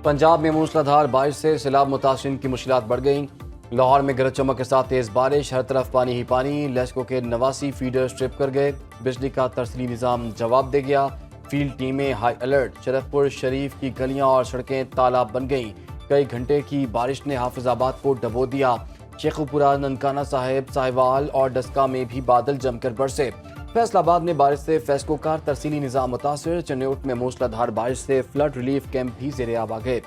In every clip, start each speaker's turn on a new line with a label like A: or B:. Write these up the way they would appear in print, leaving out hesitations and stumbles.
A: पंजाब में मूसलाधार बारिश से सैलाब मुतासिरीन की मुश्किलात बढ़ गईं। लाहौर में गरज चमक के साथ तेज बारिश, हर तरफ पानी ही पानी। लेस्को के 89 फीडर स्ट्रिप कर गए। बिजली का तरसीली निज़ाम जवाब दे गया। फील्ड टीमें हाई अलर्ट। शरफपुर शरीफ की गलियां और सड़कें तालाब बन गईं। कई घंटे की बारिश ने हाफिजाबाद को डबो दिया। शेखुपुरा, ननकाना साहिब, साहिवाल और डस्का में भी बादल जमकर बरसे। फैसलाबाद में बारिश से फेस्को का तरसीली निज़ाम मुतासिर। चन्योट में मूसलाधार बारिश से फ्लड रिलीफ कैंप भी ज़ेर-ए-आब आ गए।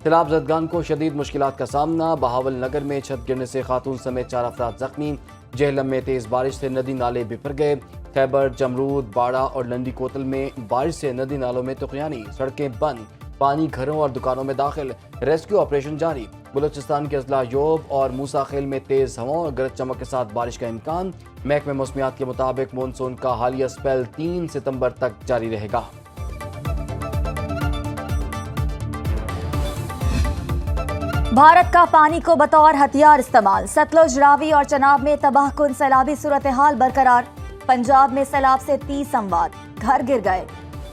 A: सैलाब ज़दगान को शदीद मुश्किलात का सामना। बहावल नगर में छत गिरने से खातून समेत 4 अफराद जख्मी। जेहलम में तेज बारिश से नदी नाले बिफर गए। खैबर, जमरूद, बाड़ा और लंडी कोतल में बारिश से नदी नालों में तुग़यानी, सड़कें बंद, पानी घरों और दुकानों में दाखिल। रेस्क्यू ऑपरेशन जारी। बलूचिस्तान के अजला योब और मूसा खेल में तेज हवाओं और गरज चमक के साथ बारिश का इम्कान। महकमे मौसमियात के मुताबिक मानसून का हालिया स्पेल 3 सितंबर तक जारी रहेगा।
B: भारत का पानी को बतौर हथियार इस्तेमाल। सतलुज, रावी और चनाब में तबाहकुन सैलाबी सूरत हाल बरकरार। पंजाब में सैलाब से 30 अमवात, घर गिर गए,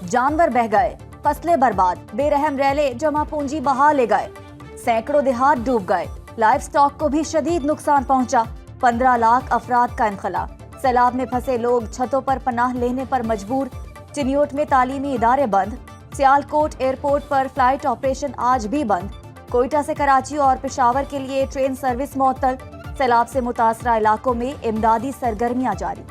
B: जानवर बह गए, फसलें बर्बाद, बेरहम रैले जमा पूंजी बहा ले गए, सैकड़ों देहात डूब गए। लाइफ स्टॉक को भी शदीद नुकसान पहुंचा। 15 लाख अफराद का इनखला। सैलाब में फंसे लोग छतों पर पनाह लेने पर मजबूर। चिन्योट में तालीमी इदारे बंद। सियालकोट एयरपोर्ट पर फ्लाइट ऑपरेशन आज भी बंद। कोयटा से कराची और पेशावर के लिए ट्रेन सर्विस मुअत्तल। सैलाब से मुतासरा इलाकों में इमदादी सरगर्मियां जारी।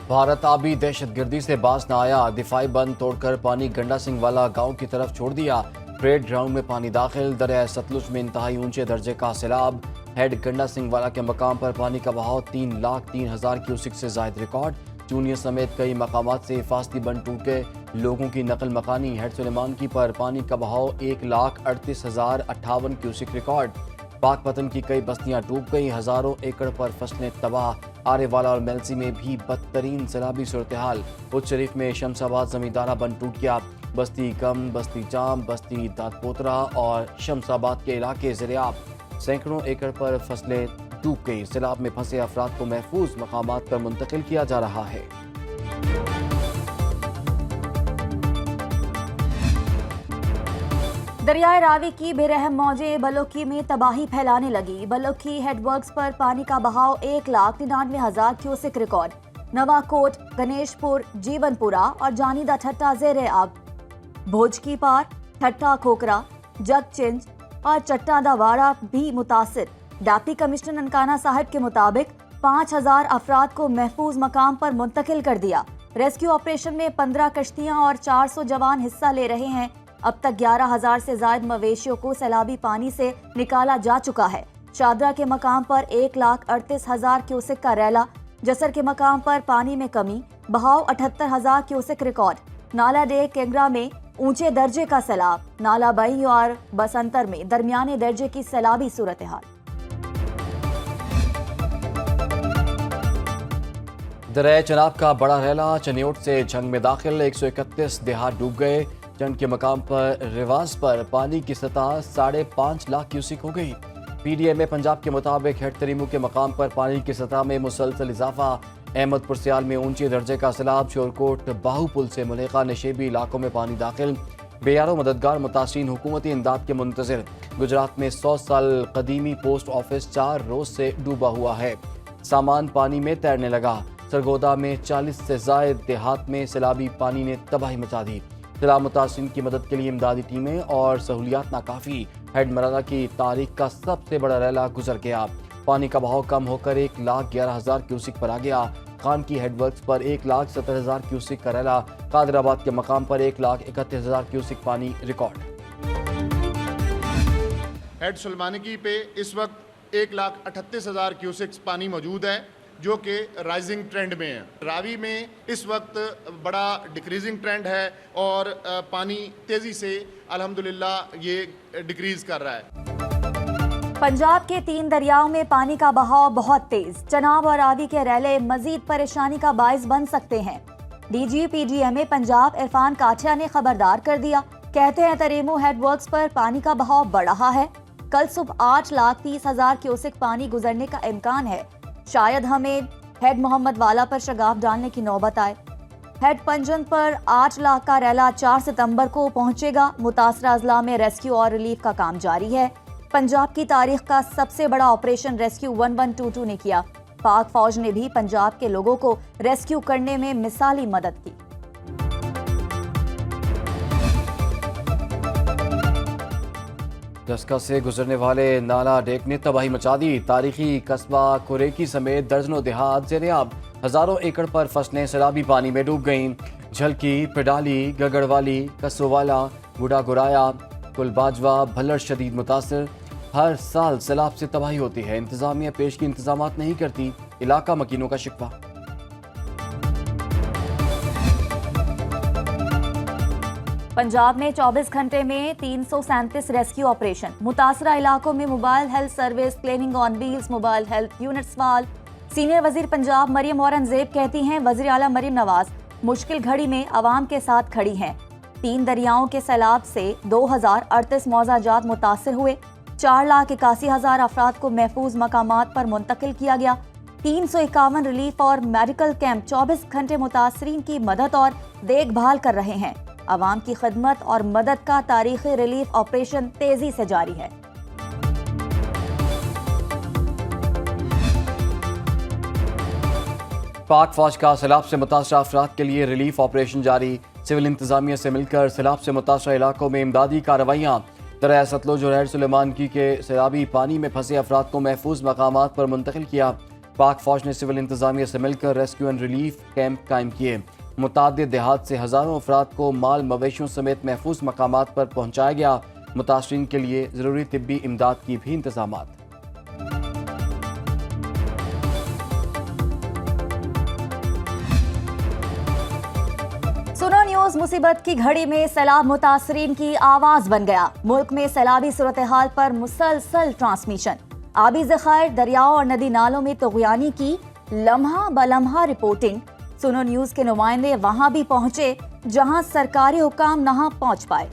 A: भारत आबी दहशतगर्दी से बाज न आया। दिफाई बंद तोड़कर पानी गंडा सिंह वाला गांव की तरफ छोड़ दिया। परेड ग्राउंड में पानी दाखिल। दरिया सतलुज में इंतहाई ऊंचे दर्जे का सैलाब। हेड गंडा सिंह वाला के मकाम पर पानी का बहाव 3,03,000 क्यूसिक से जायद रिकॉर्ड। चूनिया समेत कई मकामात से हिफाजती बंद टूट गए। लोगों की नकल मकानी। हेड सुलेमान की पर पानी का बहाव 1,38,058 क्यूसिक रिकॉर्ड। पाक पतन की कई बस्तियां डूब गई। हजारों एकड़ पर फसलें तबाह। आरेवाला और मेलसी में भी बदतरीन सैलाबी सूरत हाल। उच्च शरीफ में शमसाबाद जमींदारा बंद टूट गया। बस्ती गम, बस्ती जाम, बस्ती दादपोतरा और शमसाबाद के इलाके ज़ेर-ए-आब। सैकड़ों एकड़ पर फसलें डूब गई। सैलाब में फंसे अफराद को महफूज मकामात पर मुंतकिल किया जा रहा है।
B: दरियाए रावी की बेरहम मौजें बलोकी में तबाही फैलाने लगी। बलोकी हेडवर्क्स पर पानी का बहाव 1,99,000 क्यूसिक रिकॉर्ड। नवाकोट, गणेशपुर, जीवनपुरा और जानीदा ठट्टा ज़ेर-ए-आब। भोज की पार, ठट्टा खोकरा, जगचिंज और चट्टा दावाड़ा भी मुतासिर। डिप्टी कमिश्नर ननकाना साहिब के मुताबिक 5,000 अफराद को महफूज मकाम पर मुंतकिल कर दिया। रेस्क्यू ऑपरेशन में 15 कश्तियां और 400 जवान हिस्सा ले रहे हैं। अब तक 11,000 से ज्यादा मवेशियों को सैलाबी पानी से निकाला जा चुका है। शादरा के मकाम पर 1,38,000 क्यूसिक का रैला। जसर के मकाम पर पानी में कमी, बहाव 78,000 क्यूसिक रिकॉर्ड। नाला डे केंगरा में ऊंचे दर्जे का सैलाब। नाला बई और बसंतर में दरमियाने दर्जे की सैलाबी सूरत हाल।
A: दरिया चनाब का बड़ा रैला चन्योट से जंग में दाखिल। 131 देहात डूब गए। जंग के मकाम पर रिवाज पर पानी की सतह 5.5 लाख क्यूसिक हो गई। PDM पंजाब के मुताबिक हेड तरीमू के मकाम पर पानी की सतह में मुसलसल इजाफा। अहमदपुर सियाल में ऊंचे दर्जे का सैलाब। शोरकोट बाहुपुल से मुलेका नशेबी इलाकों में पानी दाखिल। बेयारो मददगार मुतासिरीन हुकूमती इमदाद के मुंतजिर। गुजरात में 100 साल कदीमी पोस्ट ऑफिस 4 रोज से डूबा हुआ है। सामान पानी में तैरने लगा। सरगोदा में 40 से जायद देहात में सैलाबी पानी ने तबाही मचा दी। सैलाब मुतासिरीन की मदद के लिए इमदादी टीमें और सहूलियात नाकाफी। हेड मरादा की तारीख का सबसे बड़ा रैला गुजर गया। पानी का बहाव कम होकर 1,11,000 क्यूसिक पर आ गया। खान की हेडवर्क्स पर 1,70,000 क्यूसिक का रैला। कादराबाद के मकाम पर 1,31,000 क्यूसिक पानी रिकॉर्ड।
C: हेड सुलेमानी पे इस वक्त 1,38,000 क्यूसिक पानी मौजूद है, जो कि राइजिंग ट्रेंड में है। रावी में इस वक्त बड़ा डिक्रीजिंग ट्रेंड है और पानी तेजी से अल्हम्दुलिल्लाह ये डिक्रीज कर रहा है।
B: पंजाब के 3 दरियाओं में पानी का बहाव बहुत तेज। चनाब और रावी के रैले मजीद परेशानी का बाइस बन सकते हैं। DG PDMA पंजाब इरफान काठिया ने खबरदार कर दिया। कहते हैं तरीमू हेडवर्क्स पर पानी का बहाव बढ़ रहा है। कल सुबह 8,30,000 क्यूसिक पानी गुजरने का इम्कान है। शायद हमें हेड मोहम्मद वाला पर शगाफ डालने की नौबत आए। हेड पंजन पर 8 लाख का रैला 4 सितंबर को पहुंचेगा। मुतासरा अजला में रेस्क्यू और रिलीफ का काम जारी है। पंजाब की तारीख का सबसे बड़ा ऑपरेशन रेस्क्यू 1122 ने किया। पाक फौज ने भी पंजाब के लोगों को रेस्क्यू करने में मिसाली मदद की।
A: दस्का से गुजरने वाले नाला डेक ने तबाही मचा दी। तारीखी कस्बा कुरेकी समेत दर्जनों देहात ज़ेर-ए-आब, हजारों एकड़ पर फसलें सैलाबी पानी में डूब गईं। झलकी, पिडाली, गगड़वाली, कसोवाला, गुडा गुराया, कुलबाजवा, भल्लड़ शदीद मुतासर। हर साल सैलाब से तबाही होती है, इंतजामिया पेश की इंतजामात नहीं करती, इलाका मकीनों का शिकवा।
B: पंजाब में 24 घंटे में 337 रेस्क्यू ऑपरेशन। मुतासरा इलाकों में mobile health service, claiming on wheels, mobile health units fall. Senior वजीर पंजाब मरियम औरंगजेब कहती हैं, वजीर आला मरियम नवाज मुश्किल घड़ी में अवाम के साथ खड़ी हैं। 3 दरियाओं के सैलाब से 2038 मौजाजात मुतासर हुए। 4,81,000 अफराद को महफूज मकामात पर मुंतकिल किया गया। 351 रिलीफ और मेडिकल कैंप 24 घंटे मुतासरीन की मदद और देखभाल कर रहे हैं। अवाम की खिदमत और मदद का तारीखी रिलीफ ऑपरेशन तेजी से जारी है।
A: पाक फौज का सैलाब से मुतासरा अफराद के लिए रिलीफ ऑपरेशन जारी। सिविल इंतजामिया से मिलकर सैलाब से मुतासरा इलाकों में इमदादी कार्रवाइयाँ। दरिया सतलुज और हैड सुलेमान की के सैलाबी पानी में फंसे अफराद को महफूज मकामात पर मुंतकिल किया। पाक फौज ने सिविल इंतजामिया से मिलकर रेस्क्यू एंड रिलीफ कैंप कायम किए। मुतादिद देहात से हज़ारों अफराद को माल मवेशियों समेत महफूज मकामात पर पहुँचाया गया। मुतासरीन के लिए ज़रूरी तिब्बी इमदाद की भी इंतजामात।
B: सुनो न्यूज मुसीबत की घड़ी में सैलाब मुतासरीन की आवाज बन गया। मुल्क में सैलाबी सूरत हाल पर मुसलसल ट्रांसमिशन। आबी ज़खायर, दरियाओं और नदी नालों में तुग़यानी की लम्हा बलम्हा रिपोर्टिंग। सुनो न्यूज के नुमाइंदे वहां भी पहुंचे जहां सरकारी हुकाम नहा पहुंच पाए।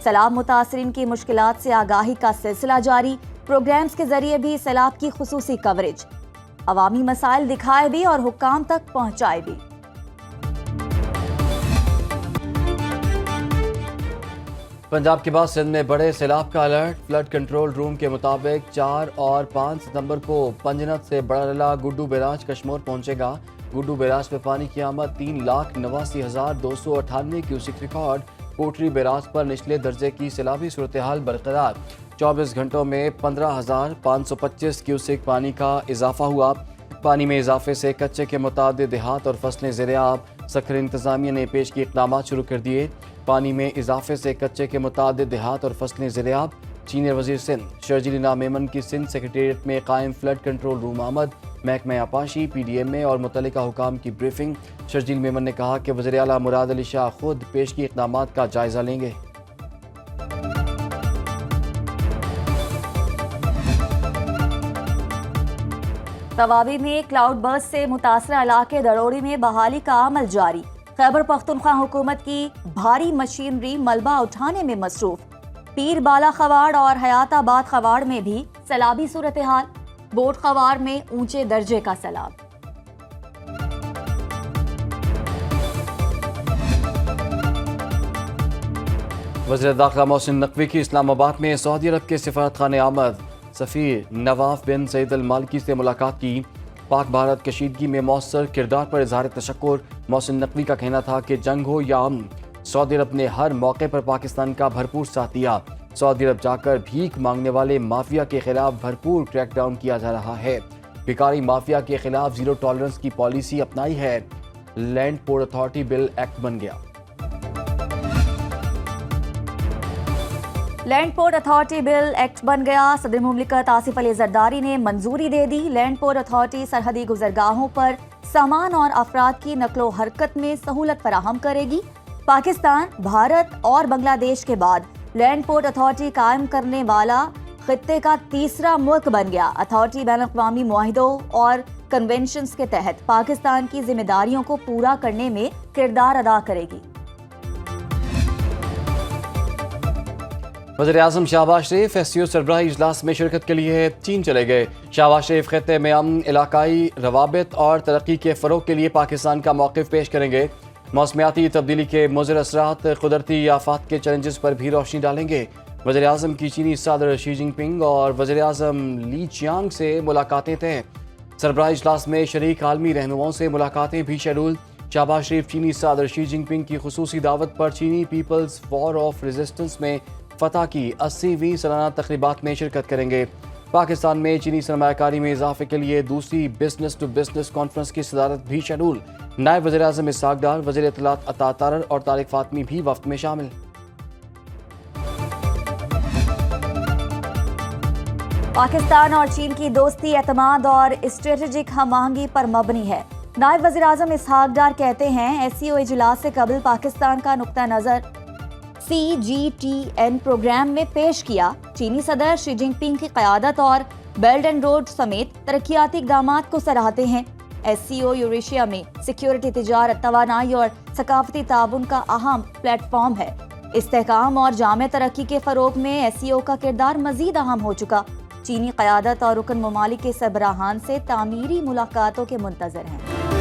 B: सैलाब मुतासरीन की मुश्किलात से आगाही का सिलसिला जारी। प्रोग्राम्स के जरिए भी सैलाब की खुसूसी कवरेज। अवामी मसाइल दिखाए भी और हुकाम तक पहुंचाए भी।
A: पंजाब के बाद सिंध में बड़े सैलाब का अलर्ट। फ्लड कंट्रोल रूम के मुताबिक 4 और 5 सितंबर को पंजनत से बड़ा रला गुड्डू बैराज कश्मोर पहुंचेगा। गुड्डू बैराज पे पानी की आमद 3,89,298 क्यूसिक रिकॉर्ड। कोटरी बैराज पर निचले दर्जे की सैलाबी सूरत हाल बरकरार। 24 घंटों में 15,525 क्यूसिक पानी का इजाफा हुआ। पानी में इजाफे से कच्चे के मुताबिक देहात और फसलें ज़ेर-ए-आब। सखर इंतजामिया ने पेश की इक़दामात शुरू कर दिए। पानी में इजाफे से कच्चे के मुताबिक देहात और फसलें ज़ेर-ए-आब। सीनियर वजीर सिंध शर्जील मेमन की सिंध सेक्रेटेरिएट में कायम फ्लड कंट्रोल रूम आमद। महकमा आपाशी, PDMA और मुतल्लिका हुकाम की ब्रीफिंग। शर्जील मेमन ने कहा कि वज़ीर आला मुराद अली शाह खुद पेश की इक़दामात का जायजा लेंगे।
B: तवाबी में क्लाउड बर्स्ट से मुतासरा इलाके दड़ोरी में बहाली का अमल जारी। खैबर पख्तूनख्वा हुकूमत की भारी मशीनरी मलबा उठाने में मसरूफ। पीर बाला खवाड़ और हयाताबाद खवाड़ में भी सैलाबी सूरत हाल। बोट खवाड़ में ऊंचे दर्जे का सैलाब।
A: वज़ीर दाखिला मोहसिन नकवी की इस्लामाबाद में सऊदी अरब के सिफारत खाने आमद। सफ़ीर नवाफ बिन सईद अल मालिकी से मुलाकात की। पाक भारत कशीदगी में मौसर किरदार पर इज़हार तशक्कुर। मोहसिन नकवी का कहना था कि जंग हो या अमन, सऊदी अरब ने हर मौके पर पाकिस्तान का भरपूर साथ दिया। सऊदी अरब जाकर भीख मांगने वाले माफिया के खिलाफ भरपूर क्रैकडाउन किया जा रहा है। भिखारी माफिया के खिलाफ जीरो टॉलरेंस की पॉलिसी अपनाई है। Land port authority bill act बन गया।
B: Land port authority bill act बन गया। सदर मुमलिकत आसिफ अली जरदारी ने मंजूरी दे दी। लैंड पोर्ट अथॉरिटी सरहदी गुजरगाहों पर सामान और अफराद की नकलो हरकत में सहूलत फराहम करेगी। पाकिस्तान, भारत और बांग्लादेश के बाद लैंड पोर्ट अथॉरिटी कायम करने वाला खित्ते का तीसरा मुल्क बन गया। अथॉरिटी बैनुल-अक़वामी मुआहिदों और कन्वेंशंस के तहत पाकिस्तान की जिम्मेदारियों को पूरा करने में किरदार अदा करेगी।
A: वज़ीर-ए-आज़म शहबाज शरीफ एससीओ सरबराही इजलास में शिरकत के लिए चीन चले गए। शहबाज शरीफ खत्ते में अमन, इलाकाई रवाबित और तरक्की के फ़रोग के लिए पाकिस्तान का मौक़िफ़ पेश करेंगे। मौसमियाती तब्दीली के मुज़र असरात, कुदरती आफात के चैलेंजेस पर भी रोशनी डालेंगे। वज़ीर-ए-आज़म की चीनी सदर शी जिनपिंग और वज़ीर-ए-आज़म ली चियांग से मुलाकातें तय। सरबराही इजलास में शरीक आलमी रहनुमाओं से मुलाकातें भी शेड्यूल। शहबाज शरीफ चीनी सदर शी जिनपिंग की खुसूसी दावत पर चीनी पीपल्स वॉर ऑफ रेजिस्टेंस में फ़तह की 80वीं सालाना तक़रीबात में शिरकत करेंगे। पाकिस्तान में चीनी सरमायाकारी में इजाफे के लिए दूसरी बिजनेस टू बिजनेस कॉन्फ्रेंस की सदारत भी शेड्यूल। नायब वज़ीर-ए-आज़म इसहाक डार, वज़ीर इत्तलात अता तारर और तारिक फातमी भी वफ्द में शामिल।
B: पाकिस्तान और चीन की दोस्ती, एतमाद और स्ट्रेटेजिक हम आहंगी पर मबनी है। नायब वज़ीर-ए-आज़म इसहाक डार कहते हैं एससीओ इजलास से कबल पाकिस्तान का नुक्ता नज़र CGTN प्रोग्राम में पेश किया। चीनी सदर शी जिनपिंग की क़यादत और बेल्ट एंड रोड समेत तरक्याती इक़दामात को सराहते हैं। एससीओ यूरेशिया में सिक्योरिटी, तिजारत, तवानाई और सकाफती ताउन का अहम प्लेटफॉर्म है। इस्तेहकाम और जामे तरक्की के फ़रोग में एससीओ का किरदार मज़ीद अहम हो चुका। चीनी क़यादत और रुकन ममालिक के सरबराहान से तामीरी मुलाकातों के मुंतज़र हैं।